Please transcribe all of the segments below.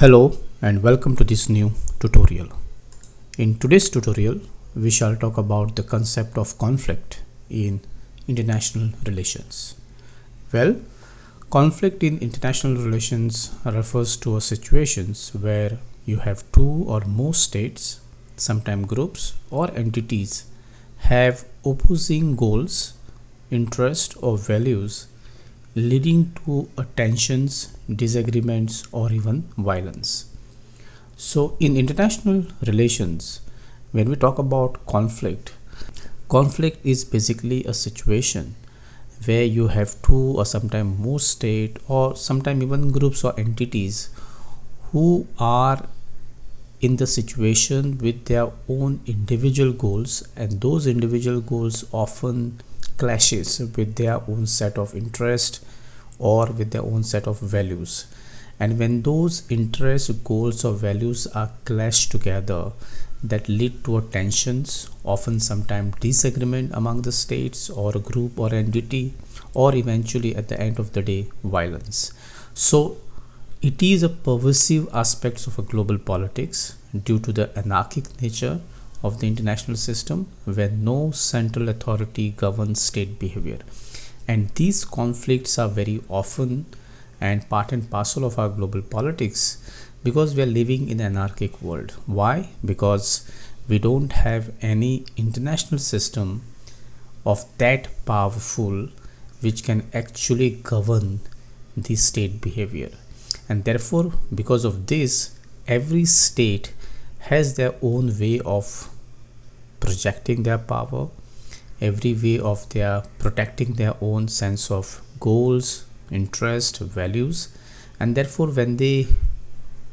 Hello and welcome to this new tutorial. In today's tutorial, we shall talk about the concept of conflict in international relations. Well, conflict in international relations refers to situations where you have two or more states, sometimes groups or entities, have opposing goals, interests or values leading to tensions, disagreements, or even violence. So, in international relations, when we talk about conflict, conflict is basically a situation where you have two or sometimes more state or sometimes even groups or entities who are in the situation with their own individual goals, and those individual goals often clashes with their own set of interest or with their own set of values. And when those interests, goals or values are clashed together, that lead to tensions, often sometimes disagreement among the states or a group or entity, or eventually at the end of the day violence. So it is a pervasive aspects of a global politics due to the anarchic nature of the international system where no central authority governs state behavior. And these conflicts are very often and part and parcel of our global politics because we are living in an anarchic world. Why? Because we don't have any international system of that powerful which can actually govern the state behavior. And therefore, because of this, every state has their own way of projecting their power, every way of their protecting their own sense of goals, interest, values, and therefore when they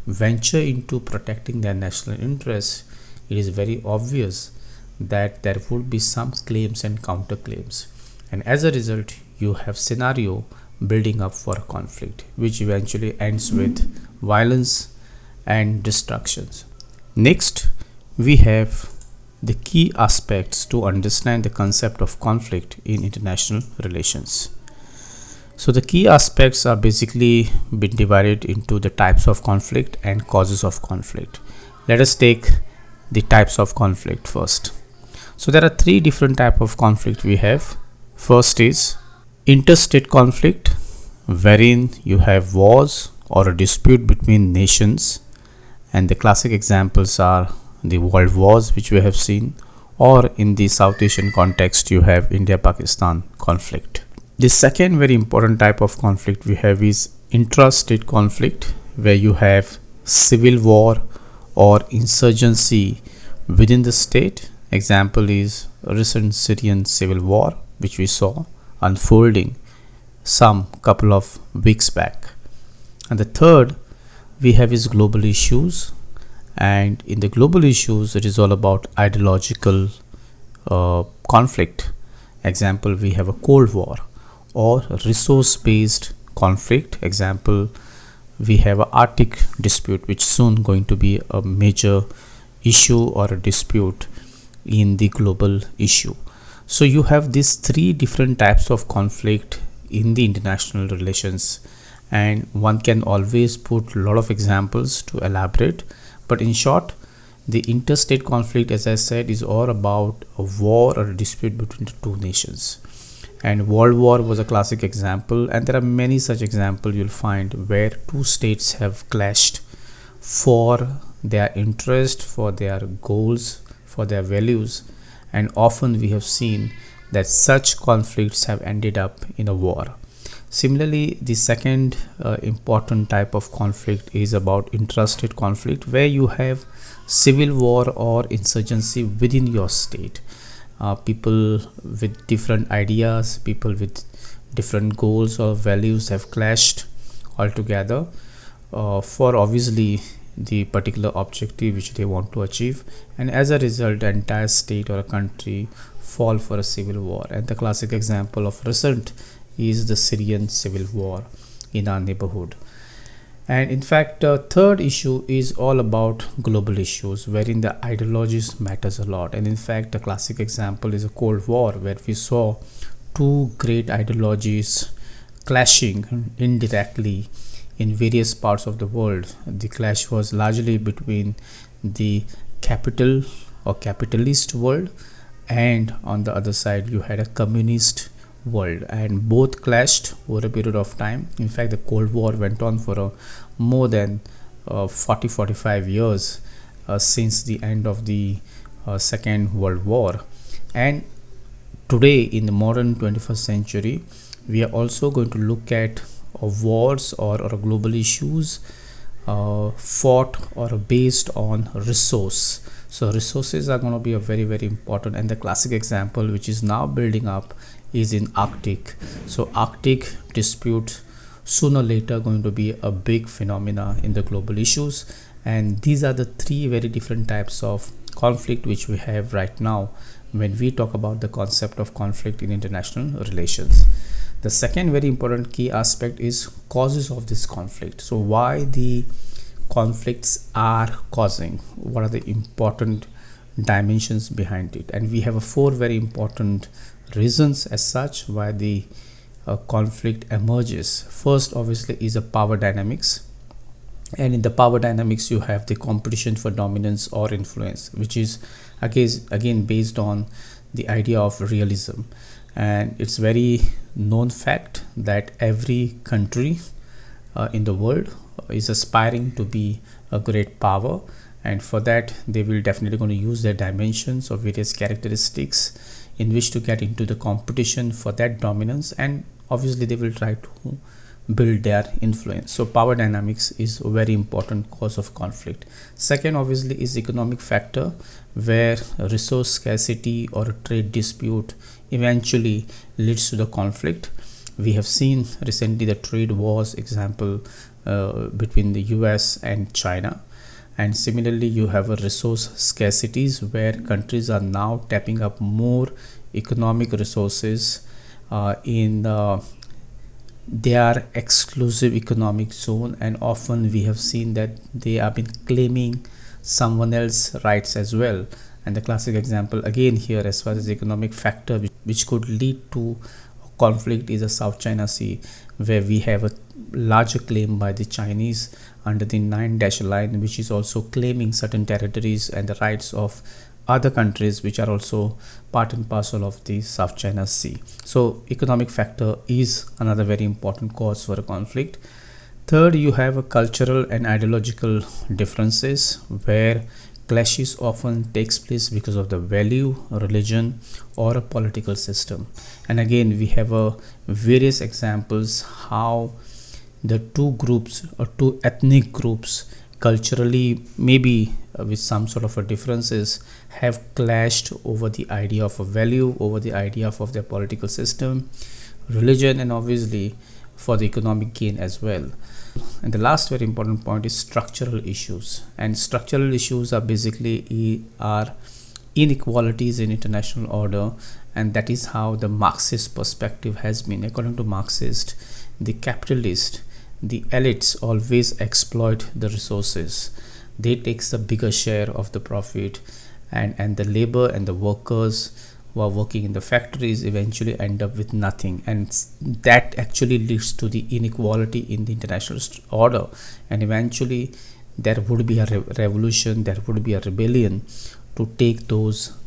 venture into protecting their national interests, it is very obvious that there would be some claims and counterclaims, and as a result you have scenario building up for a conflict which eventually ends with violence and destructions. Next, we have the key aspects to understand the concept of conflict in international relations. So the key aspects are basically been divided into the types of conflict and causes of conflict. Let us take the types of conflict first. So there are three different types of conflict we have. First is interstate conflict, wherein you have wars or a dispute between nations, and the classic examples are the world wars which we have seen, or in the South Asian context you have India-Pakistan conflict. The second very important type of conflict we have is intrastate conflict, where you have civil war or insurgency within the state. Example is recent Syrian civil war which we saw unfolding some couple of weeks back. And the third we have is global issues, and in the global issues it is all about ideological conflict. Example, we have a cold war or resource based conflict. Example, we have an Arctic dispute which soon going to be a major issue or a dispute in the global issue. So you have these three different types of conflict in the international relations, and one can always put a lot of examples to elaborate, but in short, the interstate conflict, as I said, is all about a war or a dispute between the two nations. And World War was a classic example, and there are many such examples you'll find where two states have clashed for their interest, for their goals, for their values, and often we have seen that such conflicts have ended up in a war. Similarly, the second important type of conflict is about intrastate conflict, where you have civil war or insurgency within your state. People with different ideas, people with different goals or values have clashed altogether for obviously the particular objective which they want to achieve, and as a result the entire state or a country fall for a civil war. And the classic example of recent is the Syrian civil war in our neighborhood. And in fact, the third issue is all about global issues, wherein the ideologies matters a lot. And in fact, the classic example is a Cold War, where we saw two great ideologies clashing indirectly in various parts of the world. The clash was largely between the capital or capitalist world, and on the other side you had a communist world, and both clashed over a period of time. In fact, the Cold War went on for more than 40-45 years since the end of the Second World War. And today, in the modern 21st century, we are also going to look at wars or global issues fought or based on resource. So resources are going to be a very important, and the classic example which is now building up is in Arctic. So Arctic dispute sooner or later going to be a big phenomena in the global issues, and these are the three very different types of conflict which we have right now when we talk about the concept of conflict in international relations. The second very important key aspect is causes of this conflict. So why the conflicts are causing, what are the important dimensions behind it, and we have four very important reasons as such why the conflict emerges. First, obviously, is a power dynamics, and in the power dynamics you have the competition for dominance or influence, which is again based on the idea of realism. And it's very known fact that every country in the world is aspiring to be a great power, and for that they will definitely going to use their dimensions or various characteristics in which to get into the competition for that dominance, and obviously they will try to build their influence. So power dynamics is a very important cause of conflict. Second, obviously, is economic factor, where resource scarcity or a trade dispute eventually leads to the conflict. We have seen recently the trade wars example between the US and China, and similarly you have a resource scarcities where countries are now tapping up more economic resources in their exclusive economic zone, and often we have seen that they have been claiming someone else's rights as well. And the classic example again here as far as the economic factor which could lead to conflict is a South China Sea, where we have a larger claim by the Chinese under the 9-dash line, which is also claiming certain territories and the rights of other countries which are also part and parcel of the South China Sea. So economic factor is another very important cause for a conflict. Third, you have a cultural and ideological differences, where clashes often takes place because of the value, religion, or a political system. And again, we have various examples how the two groups or two ethnic groups culturally, maybe with some sort of a differences, have clashed over the idea of a value, over the idea of their political system, religion, and obviously for the economic gain as well. And the last very important point is structural issues, and structural issues are basically inequalities in international order, and that is how the Marxist perspective has been. According to Marxist, the capitalist, the elites always exploit the resources. They takes the bigger share of the profit, and the labor and the workers who are working in the factories eventually end up with nothing, and that actually leads to the inequality in the international order. And eventually there would be a revolution, there would be a rebellion to take those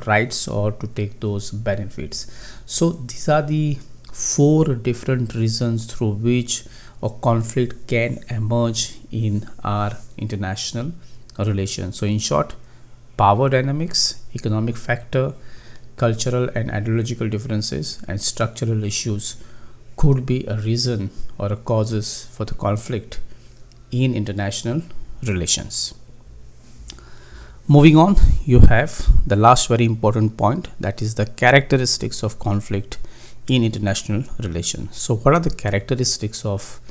rights or to take those benefits. So these are the four different reasons through which a conflict can emerge in our international relations. So in short, power dynamics, economic factor, cultural and ideological differences, and structural issues could be a reason or a causes for the conflict in international relations. Moving on, you have the last very important point, that is the characteristics of conflict in international relations. So what are the characteristics of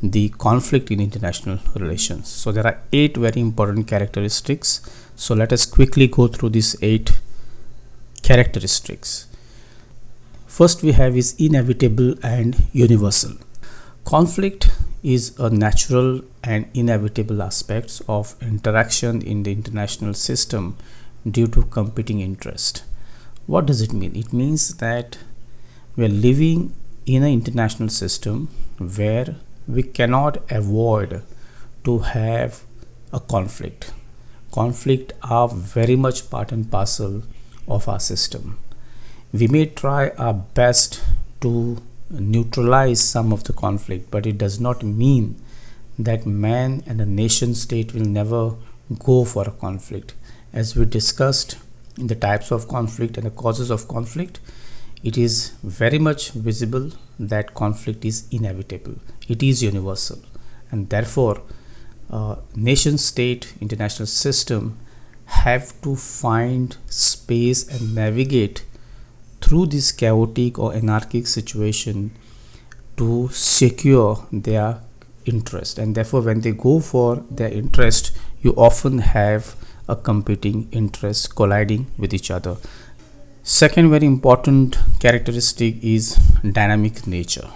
the conflict in international relations? So there are 8 very important characteristics. So let us quickly go through these 8 characteristics. First we have is inevitable and universal. Conflict is a natural and inevitable aspects of interaction in the international system due to competing interest. What does it mean? It means that we are living in an international system where we cannot avoid to have a conflict. Conflict are very much part and parcel of our system. We may try our best to neutralize some of the conflict, but it does not mean that man and a nation state will never go for a conflict. As we discussed in the types of conflict and the causes of conflict, it is very much visible that conflict is inevitable, it is universal, and therefore nation state international system have to find space and navigate through this chaotic or anarchic situation to secure their interest. And therefore when they go for their interest, you often have a competing interest colliding with each other. Second very important characteristic is dynamic nature.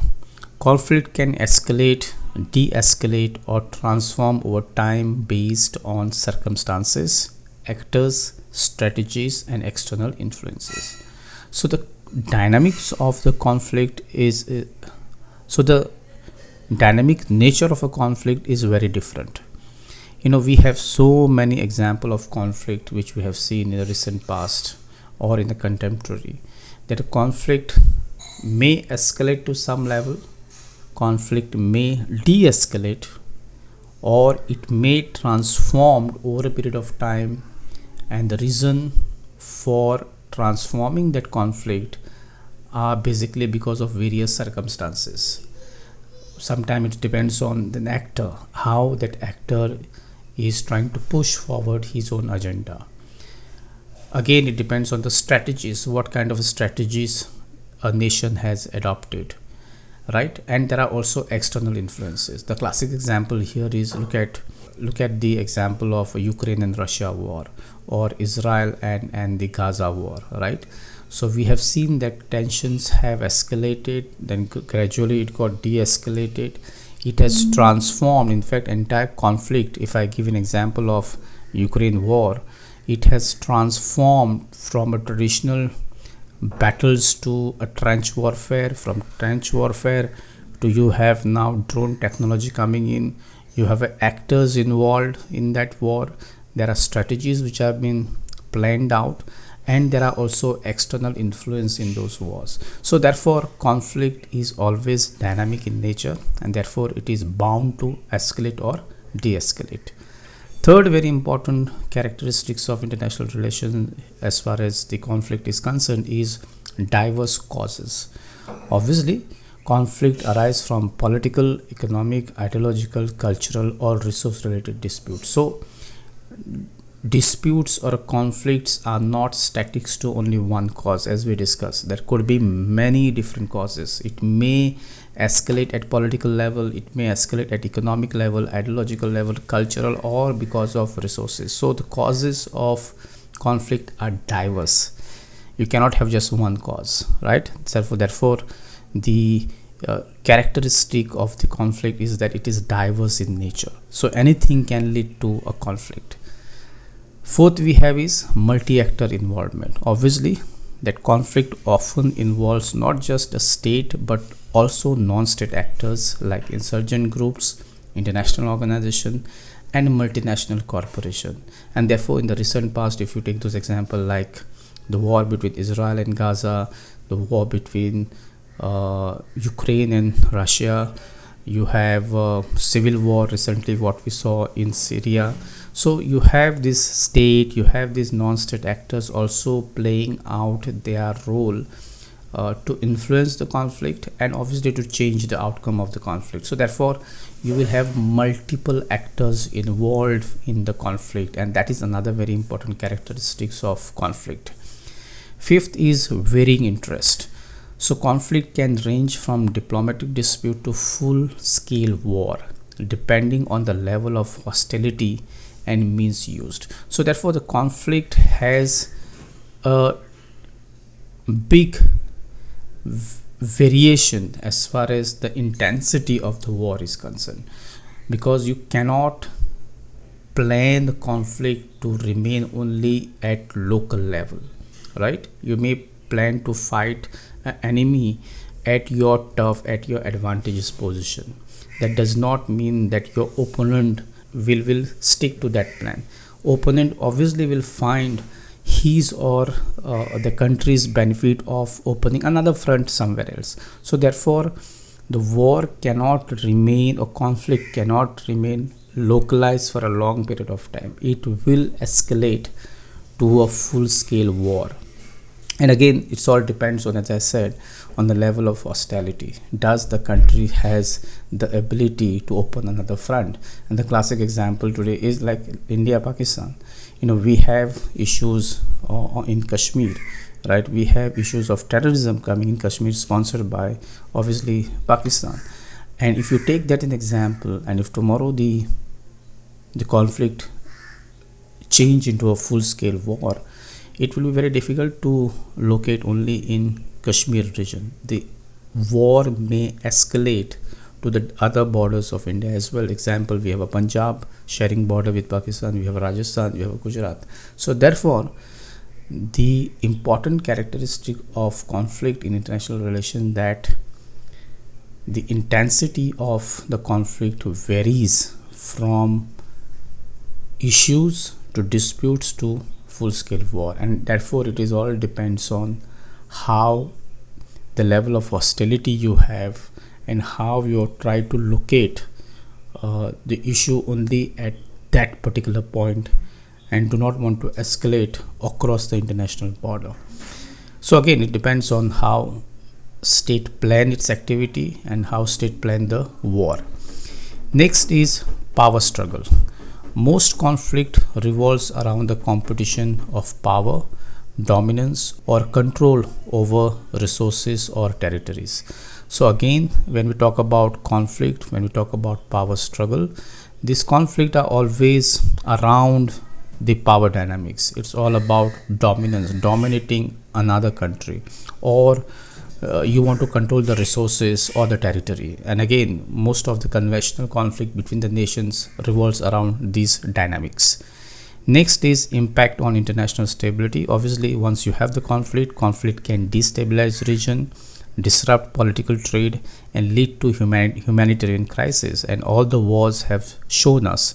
Conflict can escalate, de-escalate, or transform over time based on circumstances, actors, strategies, and external influences. So the dynamics of the conflict is the dynamic nature of a conflict is very different. We have so many examples of conflict which we have seen in the recent past or in the contemporary, that a conflict may escalate to some level, conflict may de-escalate, or it may transform over a period of time, and the reason for transforming that conflict are basically because of various circumstances. Sometimes it depends on the actor, how that actor is trying to push forward his own agenda. Again, it depends on the strategies, what kind of strategies a nation has adopted, right? And there are also external influences. The classic example here is look at the example of Ukraine and Russia war, or Israel and the Gaza war, right? So we have seen that tensions have escalated, then gradually it got de-escalated, it has transformed. In fact, entire conflict, if I give an example of Ukraine war, it has transformed from a traditional battles to a trench warfare, from trench warfare to you have now drone technology coming in, you have actors involved in that war, there are strategies which have been planned out, and there are also external influence in those wars. So therefore conflict is always dynamic in nature, and therefore it is bound to escalate or de-escalate. Third very important characteristics of international relations as far as the conflict is concerned is diverse causes. Obviously, conflict arises from political, economic, ideological, cultural, or resource related disputes. So disputes or conflicts are not static to only one cause. As we discussed, there could be many different causes. It may escalate at political level, it may escalate at economic level, ideological level, cultural, or because of resources. So the causes of conflict are diverse. You cannot have just one cause, right? Therefore the characteristic of the conflict is that it is diverse in nature. So anything can lead to a conflict. Fourth we have is multi-actor involvement. Obviously that conflict often involves not just a state but also non-state actors like insurgent groups, international organization, and multinational corporation. And therefore in the recent past, if you take those examples like the war between Israel and Gaza, the war between Ukraine and Russia, you have civil war recently what we saw in Syria. So you have this state, you have these non-state actors also playing out their role to influence the conflict and obviously to change the outcome of the conflict. So therefore you will have multiple actors involved in the conflict, and that is another very important characteristics of conflict. Fifth is varying interest. So conflict can range from diplomatic dispute to full-scale war depending on the level of hostility and means used. So therefore the conflict has a big variation as far as the intensity of the war is concerned, because you cannot plan the conflict to remain only at local level, right? You may plan to fight an enemy at your turf, at your advantageous position. that does not mean that your opponent will stick to that plan. Opponent obviously will find his or the country's benefit of opening another front somewhere else. So therefore the war cannot remain, or conflict cannot remain localized for a long period of time. It will escalate to a full-scale war. And again, it all depends on, as I said, on the level of hostility. Does the country has the ability to open another front? And the classic example today is like India, Pakistan. We have issues in Kashmir, right? We have issues of terrorism coming in Kashmir, sponsored by obviously Pakistan. And if you take that an example, and if tomorrow the conflict change into a full-scale war, it will be very difficult to locate only in Kashmir region. The war may escalate to the other borders of India as well. Example, we have a Punjab sharing border with Pakistan, we have a Rajasthan, we have a Gujarat. So therefore, the important characteristic of conflict in international relations that the intensity of the conflict varies from issues to disputes to full-scale war, and therefore it is all depends on how the level of hostility you have and how you try to locate the issue only at that particular point and do not want to escalate across the international border. So again, it depends on how state plan its activity and how state plan the war. Next is power struggle. Most conflict revolves around the competition of power, dominance, or control over resources or territories. So again, when we talk about conflict, when we talk about power struggle, these conflicts are always around the power dynamics. It's all about dominance, dominating another country, or you want to control the resources or the territory. And again, most of the conventional conflict between the nations revolves around these dynamics. Next is impact on international stability. Obviously, once you have the conflict can destabilize region, disrupt political trade, and lead to humanitarian crisis. And all the wars have shown us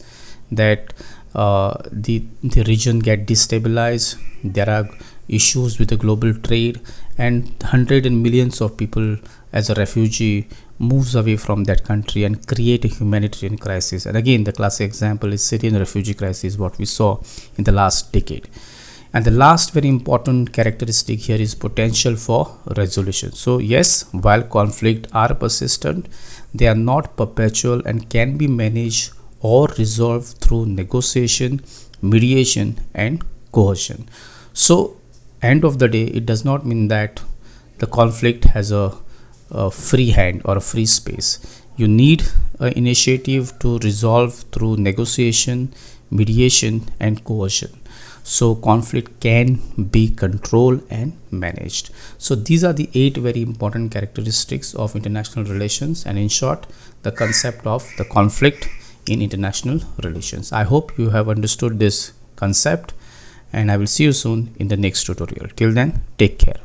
that the region get destabilized. There are issues with the global trade, and hundreds and millions of people as a refugee moves away from that country and create a humanitarian crisis. And again, the classic example is Syrian refugee crisis, what we saw in the last decade. And the last very important characteristic here is potential for resolution. So yes, while conflict are persistent, they are not perpetual and can be managed or resolved through negotiation, mediation, and coercion. So end of the day, it does not mean that the conflict has a free hand or a free space. You need an initiative to resolve through negotiation, mediation, and coercion. So conflict can be controlled and managed. So these are the 8 very important characteristics of international relations, and in short, the concept of the conflict in international relations. I hope you have understood this concept, and I will see you soon in the next tutorial. Till then, take care.